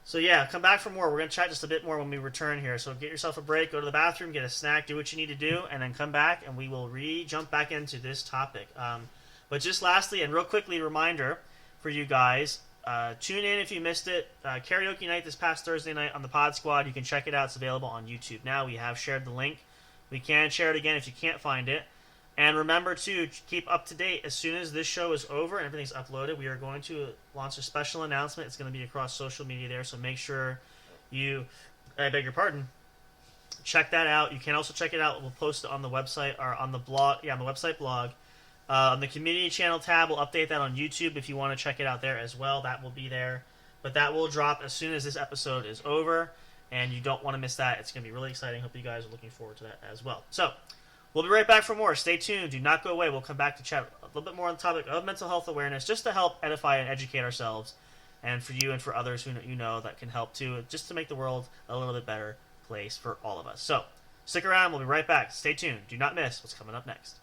so yeah, come back for more. We're going to chat just a bit more when we return here. So get yourself a break, go to the bathroom, get a snack, do what you need to do, and then come back, and we will jump back into this topic. But just lastly, and real quickly, reminder for you guys, tune in if you missed it. Karaoke night this past Thursday night on the Pod Squad. You can check it out. It's available on YouTube now. We have shared the link. We can share it again if you can't find it. And remember to keep up to date. As soon as this show is over and everything's uploaded, we are going to launch a special announcement. It's going to be across social media there, so make sure I beg your pardon, check that out. You can also check it out. We'll post it on the website, or on the blog. Yeah, on the website blog. On the community channel tab, we'll update that on YouTube if you want to check it out there as well. That will be there. But that will drop as soon as this episode is over, and you don't want to miss that. It's going to be really exciting. Hope you guys are looking forward to that as well. So, We'll be right back for more. Stay tuned. Do not go away. We'll come back to chat a little bit more on the topic of mental health awareness, just to help edify and educate ourselves, and for you and for others who you know that can help too, just to make the world a little bit better place for all of us. So stick around. We'll be right back. Stay tuned. Do not miss what's coming up next.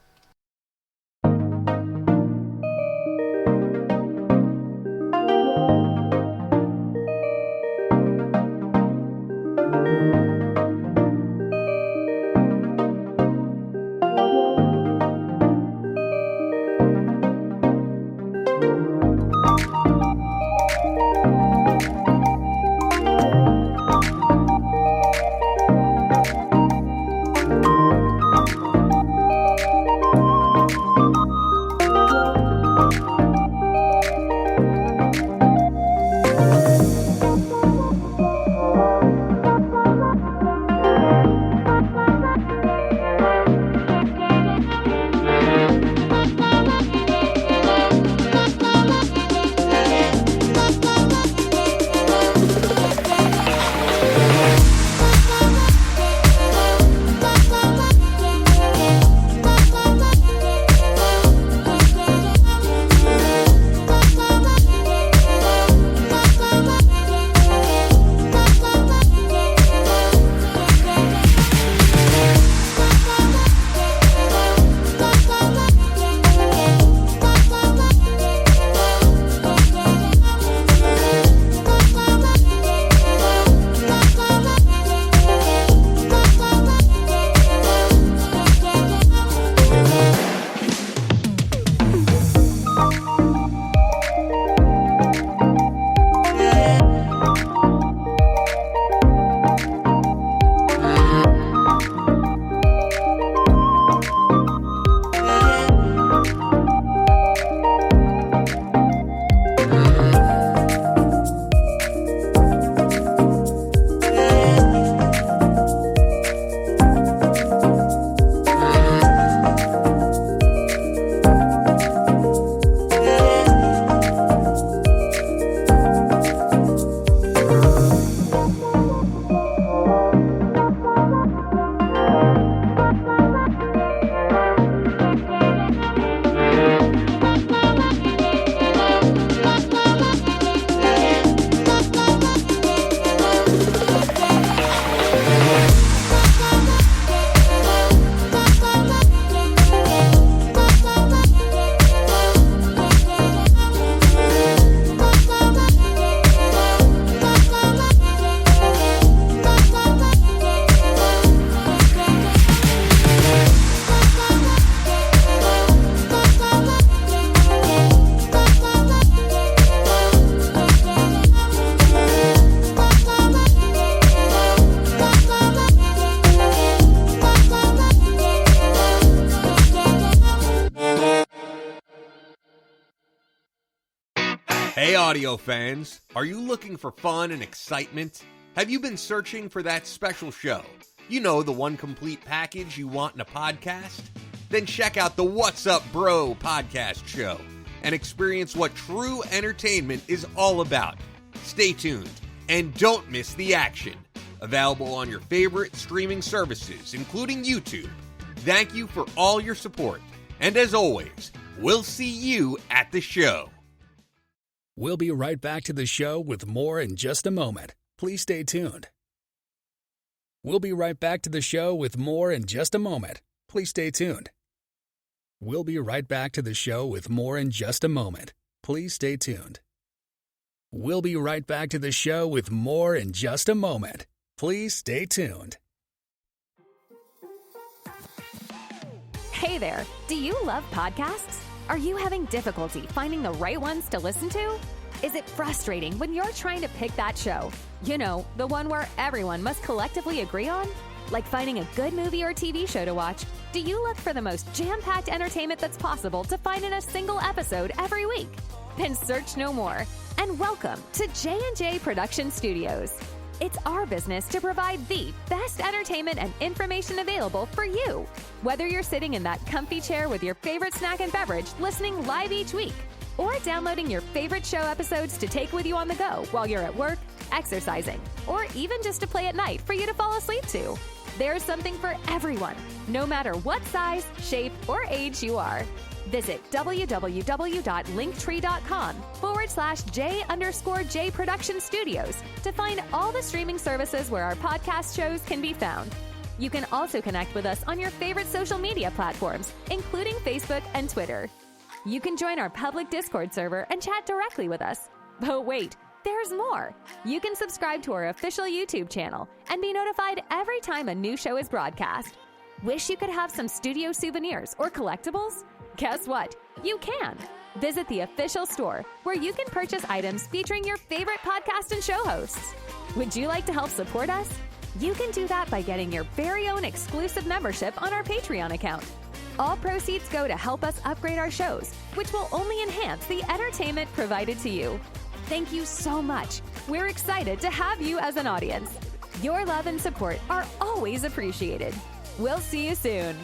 Hey audio fans, are you looking for fun and excitement? Have you been searching for that special show? You know, the one complete package you want in a podcast? Then check out the What's Up Bro podcast show and experience what true entertainment is all about. Stay tuned and don't miss the action. Available on your favorite streaming services, including YouTube. Thank you for all your support. And as always, we'll see you at the show. We'll be right back to the show with more in just a moment. Please stay tuned. We'll be right back to the show with more in just a moment. Please stay tuned. We'll be right back to the show with more in just a moment. Please stay tuned. We'll be right back to the show with more in just a moment. Please stay tuned. Hey there, do you love podcasts? Are you having difficulty finding the right ones to listen to? Is it frustrating when you're trying to pick that show? You know, the one where everyone must collectively agree on? Like finding a good movie or TV show to watch, do you look for the most jam-packed entertainment that's possible to find in a single episode every week? Then search no more, and welcome to J&J Production Studios. It's our business to provide the best entertainment and information available for you. Whether you're sitting in that comfy chair with your favorite snack and beverage listening live each week, or downloading your favorite show episodes to take with you on the go while you're at work, exercising, or even just to play at night for you to fall asleep to. There's something for everyone, no matter what size, shape, or age you are. Visit www.linktree.com/J_J Production Studios to find all the streaming services where our podcast shows can be found. You can also connect with us on your favorite social media platforms, including Facebook and Twitter. You can join our public Discord server and chat directly with us. But wait, there's more. You can subscribe to our official YouTube channel and be notified every time a new show is broadcast. Wish you could have some studio souvenirs or collectibles? Guess what? You can. Visit the official store where you can purchase items featuring your favorite podcast and show hosts. Would you like to help support us? You can do that by getting your very own exclusive membership on our Patreon account. All proceeds go to help us upgrade our shows, which will only enhance the entertainment provided to you. Thank you so much. We're excited to have you as an audience. Your love and support are always appreciated. We'll see you soon.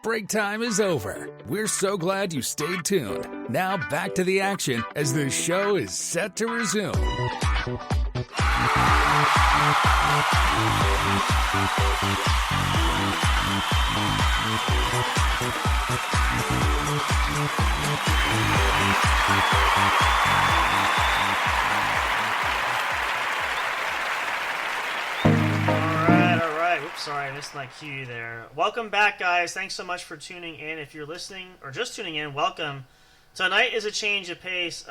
Break time is over. We're so glad you stayed tuned. Now back to the action as the show is set to resume. Sorry, I missed my cue there. Welcome back, guys. Thanks so much for tuning in. If you're listening or just tuning in, welcome. Tonight is a change of pace.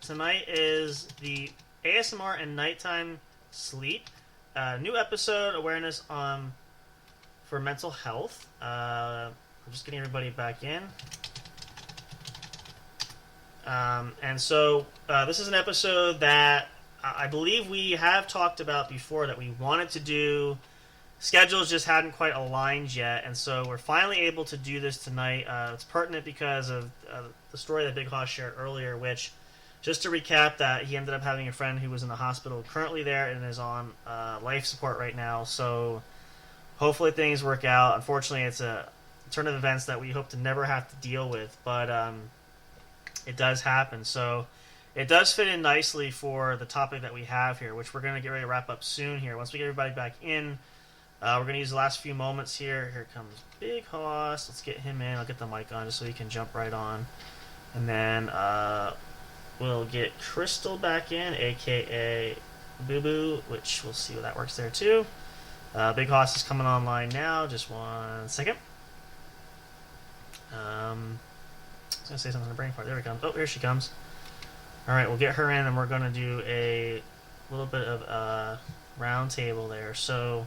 Tonight is the ASMR and nighttime sleep. New episode, awareness for mental health. I'm just getting everybody back in. And so this is an episode that I believe we have talked about before that we wanted to do. Schedules just hadn't quite aligned yet, and so we're finally able to do this tonight. It's pertinent because of the story that Bighoss shared earlier, which, just to recap, that he ended up having a friend who was in the hospital currently there and is on life support right now, so hopefully things work out. Unfortunately, it's a turn of events that we hope to never have to deal with, but it does happen, so it does fit in nicely for the topic that we have here, which we're going to get ready to wrap up soon here. Once we get everybody back in, we're going to use the last few moments here. Here comes Bighoss. Let's get him in. I'll get the mic on just so he can jump right on. And then we'll get Crystal back in, a.k.a. Boo Boo, which we'll see how that works there too. Bighoss is coming online now. Just 1 second. I was going to say something on the brain part. There we go. Oh, here she comes. All right, we'll get her in, and we're going to do a little bit of round table there. So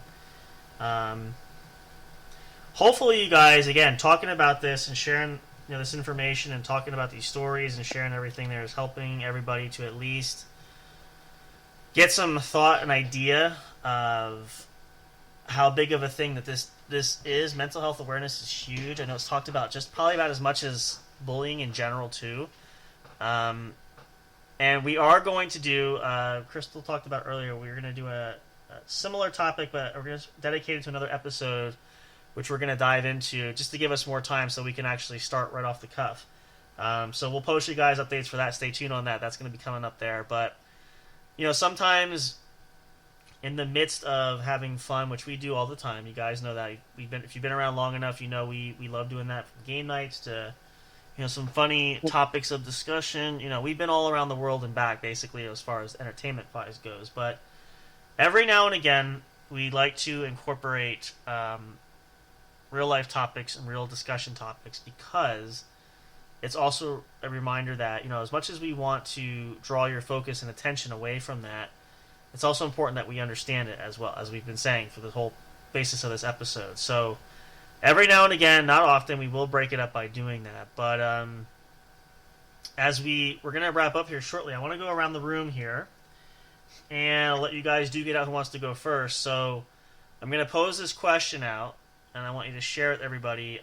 hopefully you guys, again, talking about this and sharing this information and talking about these stories and sharing everything there is helping everybody to at least get some thought and idea of how big of a thing that this is. Mental health awareness is huge. I know it's talked about just probably about as much as bullying in general too. And we are going to do, Crystal talked about earlier, we're going to do a similar topic, but we're going to dedicate it to another episode, which we're going to dive into just to give us more time so we can actually start right off the cuff. So we'll post you guys updates for that. Stay tuned on that. That's going to be coming up there. But, sometimes in the midst of having fun, which we do all the time, you guys know that if you've been around long enough, we love doing that from game nights to, some funny topics of discussion. We've been all around the world and back, basically, as far as entertainment-wise goes. But every now and again, we like to incorporate real-life topics and real discussion topics because it's also a reminder that, as much as we want to draw your focus and attention away from that, it's also important that we understand it as well, as we've been saying for the whole basis of this episode. So every now and again, not often, we will break it up by doing that. But as we're going to wrap up here shortly, I want to go around the room here, and I'll let you guys get out who wants to go first. So I'm going to pose this question out, and I want you to share it with everybody.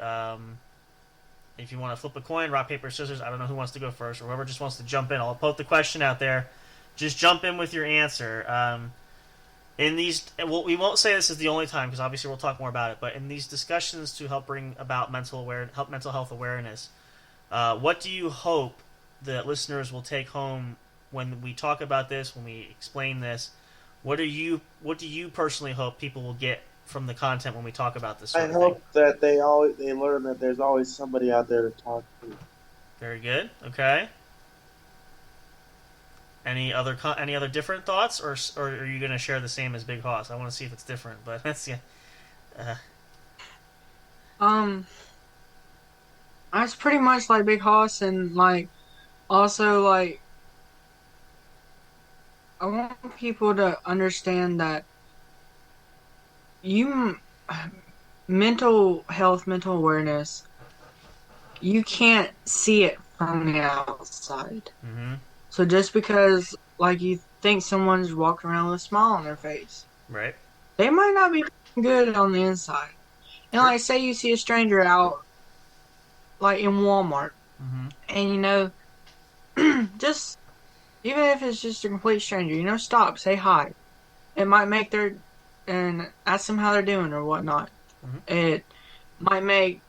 If you want to flip a coin, rock, paper, scissors, I don't know who wants to go first, or whoever just wants to jump in. I'll put the question out there. Just jump in with your answer. In these, we won't say this is the only time because obviously we'll talk more about it. But in these discussions to help bring about mental health awareness, what do you hope that listeners will take home when we talk about this, when we explain this? What do you personally hope people will get from the content when we talk about this sort of thing? I hope that they learn that there's always somebody out there to talk to. Very good. Okay. Any other different thoughts, or are you going to share the same as Bighoss? I want to see if it's different, but that's yeah. It's pretty much like Bighoss, and also I want people to understand that mental health, mental awareness, you can't see it from the outside. Mm-hmm. So just because, you think someone's walking around with a smile on their face, right? They might not be good on the inside. And say you see a stranger out, in Walmart, mm-hmm. and just even if it's just a complete stranger, stop, say hi. It might make and ask them how they're doing or whatnot. Mm-hmm. It might make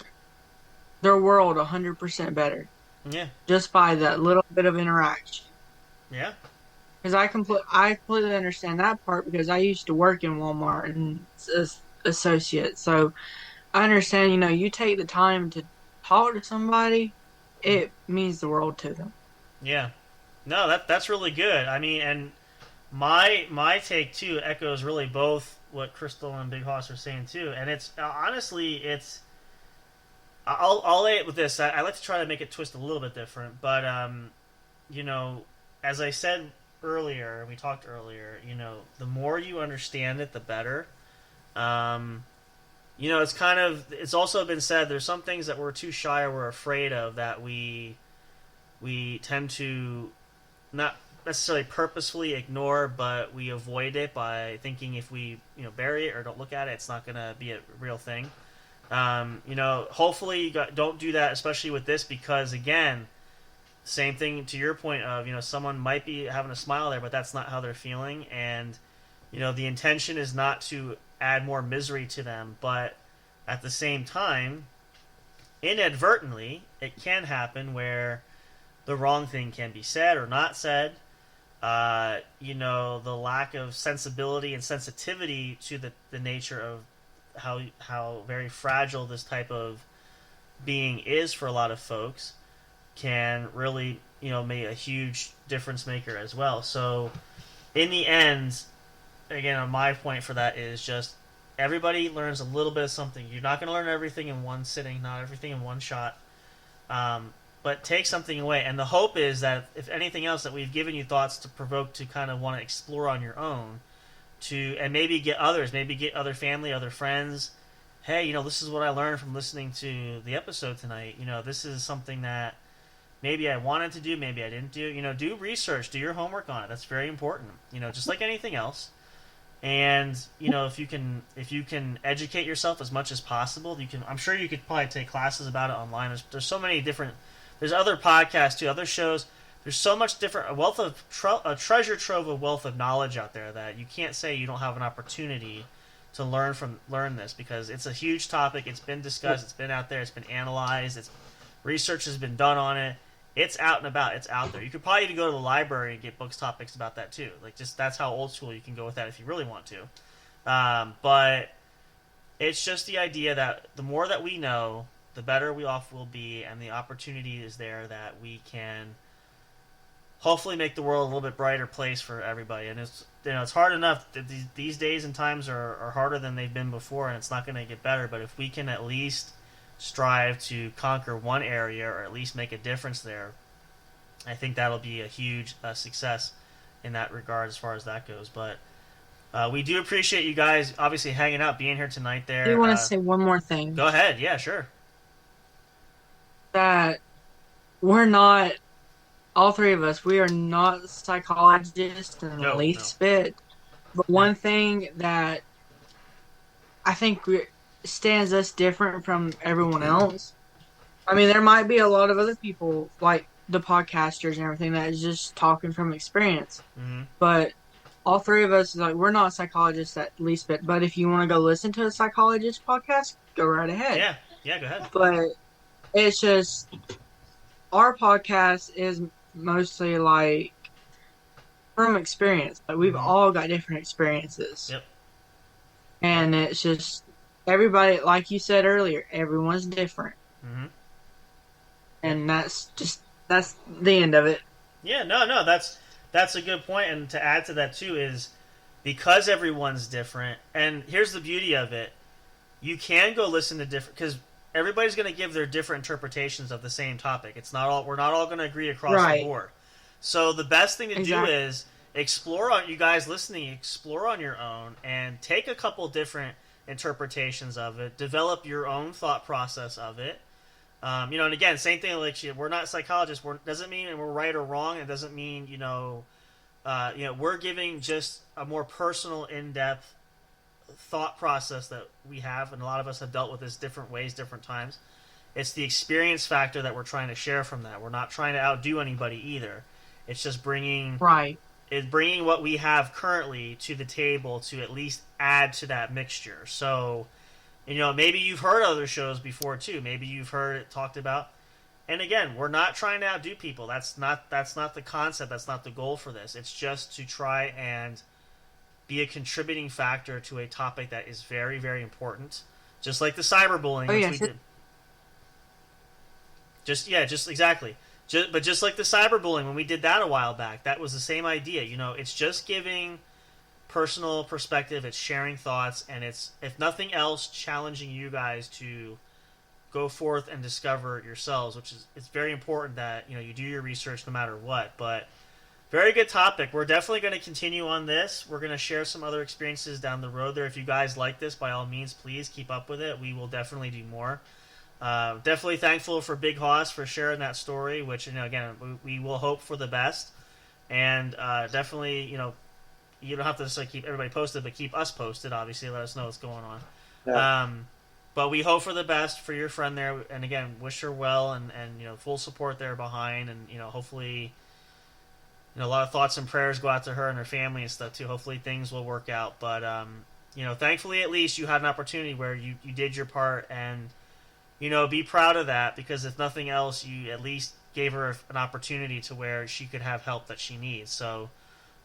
their world 100% better. Yeah. Just by that little bit of interaction. Yeah. Because I completely understand that part because I used to work in Walmart and associate. So I understand, you take the time to talk to somebody, it means the world to them. Yeah. No, that's really good. I mean, and my take too echoes really both what Crystal and Bighoss are saying too. And it's honestly, I'll lay it with this. I like to try to make it twist a little bit different, but as I said earlier, we talked earlier. The more you understand it, the better. It's also been said there's some things that we're too shy or we're afraid of that we tend to not necessarily purposefully ignore, but we avoid it by thinking if we bury it or don't look at it, it's not going to be a real thing. Hopefully don't do that, especially with this, because again, same thing to your point of someone might be having a smile there, but that's not how they're feeling, and the intention is not to add more misery to them, but at the same time, inadvertently, it can happen where the wrong thing can be said or not said. The lack of sensibility and sensitivity to the nature of how very fragile this type of being is for a lot of folks can really make a huge difference maker as well. So in the end, again, my point for that is just everybody learns a little bit of something. You're not going to learn everything in one sitting, not everything in one shot, but take something away. And the hope is that if anything else, that we've given you thoughts to provoke to kind of want to explore on your own, and maybe get others, maybe get other family, other friends. Hey, this is what I learned from listening to the episode tonight. This is something that maybe I wanted to do, maybe I didn't do. Do research, do your homework on it. That's very important. Just like anything else. And if you can educate yourself as much as possible, I'm sure you could probably take classes about it online. There's so many different. There's other podcasts too, other shows. There's so much different a treasure trove of wealth of knowledge out there that you can't say you don't have an opportunity to learn this, because it's a huge topic. It's been discussed. It's been out there. It's been analyzed. Research has been done on it. It's out and about. It's out there. You could probably even go to the library and get topics about that too. That's how old school you can go with that if you really want to. But it's just the idea that the more that we know, the better we off will be, and the opportunity is there that we can hopefully make the world a little bit brighter place for everybody. And it's hard enough. These days and times are harder than they've been before, and it's not going to get better. But if we can at least strive to conquer one area, or at least make a difference there, I think that'll be a huge success in that regard as far as that goes. But we do appreciate you guys obviously hanging out, being here tonight there. I do want to say one more thing. Go ahead. Yeah, sure. That we're not, all three of us, we are not psychologists in the least bit. But one thing that I think stands us different from everyone else, I mean, there might be a lot of other people, like the podcasters and everything, that is just talking from experience. Mm-hmm. But all three of us, we're not psychologists at least bit. But if you want to go listen to a psychologist podcast, go right ahead. Yeah, go ahead. But it's just, our podcast is mostly from experience. But we've all got different experiences. Yep. And it's just, everybody, like you said earlier, everyone's different. Mm-hmm. And that's the end of it. Yeah, no, that's a good point. And to add to that too is, because everyone's different, and here's the beauty of it, you can go listen to different, because everybody's going to give their different interpretations of the same topic. We're not all going to agree across the board. So the best thing to do is explore on, you guys listening, explore on your own and take a couple different interpretations of it, develop your own thought process of it. And again, same thing, we're not psychologists. Doesn't mean we're right or wrong. It doesn't mean, we're giving just a more personal, in-depth thought process that we have, and a lot of us have dealt with this different ways, different times. It's the experience factor that we're trying to share from that. We're not trying to outdo anybody either. It's just bringing what we have currently to the table to at least add to that mixture. So, maybe you've heard other shows before too. Maybe you've heard it talked about. And again, we're not trying to outdo people. That's not the concept. That's not the goal for this. It's just to try and be a contributing factor to a topic that is very, very important. Just like the cyberbullying, Oh, which yes. we did. Just exactly. But just like the cyberbullying, when we did that a while back, that was the same idea. You know, it's just giving personal perspective, it's sharing thoughts, and it's, if nothing else, challenging you guys to go forth and discover it yourselves, which is, it's very important that, you know, you do your research no matter what. But very good topic. We're definitely going to continue on this. We're going to share some other experiences down the road there. If you guys like this, by all means, please keep up with it. We will definitely do more. Definitely thankful for Bighoss for sharing that story, which, you know, again, we will hope for the best. And definitely, you know, you don't have to just keep everybody posted, but keep us posted, obviously. Let us know what's going on. Yeah. But we hope for the best for your friend there. And again, wish her well, and you know, full support there behind. And, you know, hopefully, you know, a lot of thoughts and prayers go out to her and her family and stuff too. Hopefully things will work out. But, you know, thankfully at least you had an opportunity where you did your part, and, you know, be proud of that, because if nothing else, you at least gave her an opportunity to where she could have help that she needs. So,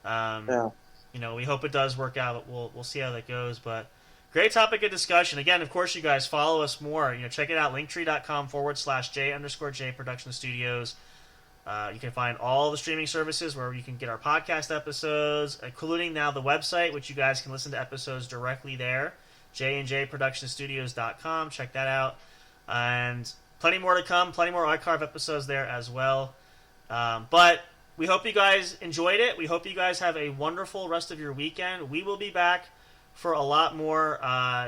you know, we hope it does work out, but we'll see how that goes. But great topic of discussion. Again, of course, you guys follow us more. You know, check it out, linktree.com/J_J Production Studios. You can find all the streaming services where you can get our podcast episodes, including now the website, which you guys can listen to episodes directly there, jandjproductionstudios.com. Check that out. And plenty more to come, plenty more archive episodes there as well. But we hope you guys enjoyed it. We hope you guys have a wonderful rest of your weekend. We will be back for a lot more.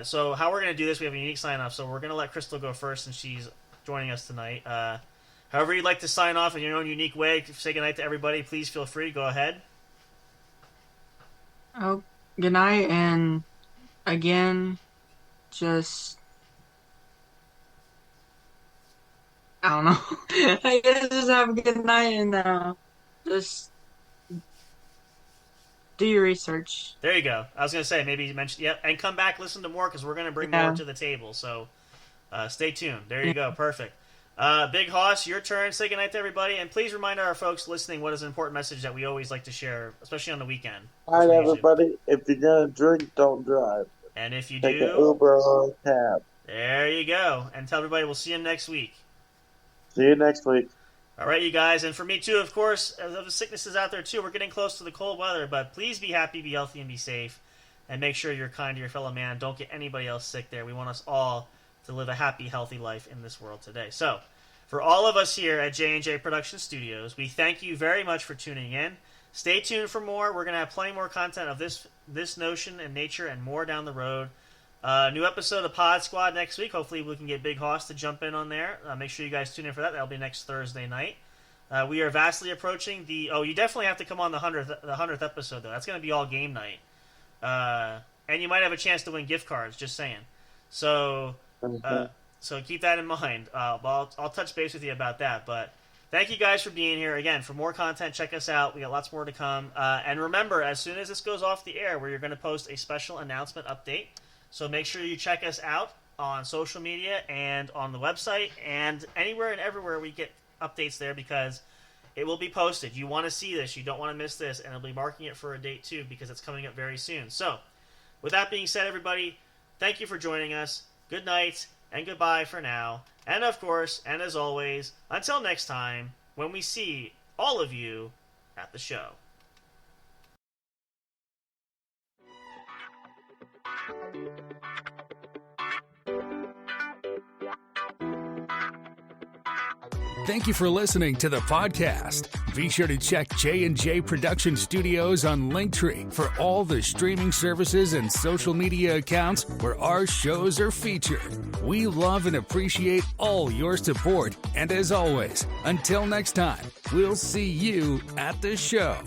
So how we're going to do this, we have a unique sign-off. So we're going to let Crystal go first since she's joining us tonight. However you'd like to sign off in your own unique way, say goodnight to everybody, please feel free. Go ahead. Oh, good night, and again, just, I don't know. I guess just have a good night, and just do your research. There you go. I was going to say, maybe you mentioned, yep, and come back, listen to more, because we're going to bring more to the table. So stay tuned. There you go. Perfect. Bighoss, your turn. Say goodnight to everybody, and please remind our folks listening what is an important message that we always like to share, especially on the weekend. All right, everybody. If you're gonna drink, don't drive. And if you Take do, an Uber or a cab. There you go. And tell everybody we'll see you next week. See you next week. All right, you guys, and for me too, of course. The sicknesses out there too. We're getting close to the cold weather, but please be happy, be healthy, and be safe, and make sure you're kind to your fellow man. Don't get anybody else sick there. We want us all to live a happy, healthy life in this world today. So, for all of us here at J&J Production Studios, we thank you very much for tuning in. Stay tuned for more. We're going to have plenty more content of this notion and nature and more down the road. New episode of Pod Squad next week. Hopefully we can get Bighoss to jump in on there. Make sure you guys tune in for that. That'll be next Thursday night. We are vastly approaching the... Oh, you definitely have to come on the 100th episode, though. That's going to be all game night. And you might have a chance to win gift cards, just saying. So... So keep that in mind. I'll touch base with you about that. But thank you guys for being here. Again, for more content, check us out. We got lots more to come. And remember, as soon as this goes off the air, we're going to post a special announcement update. So make sure you check us out on social media and on the website and anywhere and everywhere we get updates there, because it will be posted. You want to see this. You don't want to miss this. And I'll be marking it for a date, too, because it's coming up very soon. So with that being said, everybody, thank you for joining us. Good night. And goodbye for now. And of course, and as always, until next time, when we see all of you at the show. Thank you for listening to the podcast. Be sure to check J&J Production Studios on Linktree for all the streaming services and social media accounts where our shows are featured. We love and appreciate all your support. And as always, until next time, we'll see you at the show.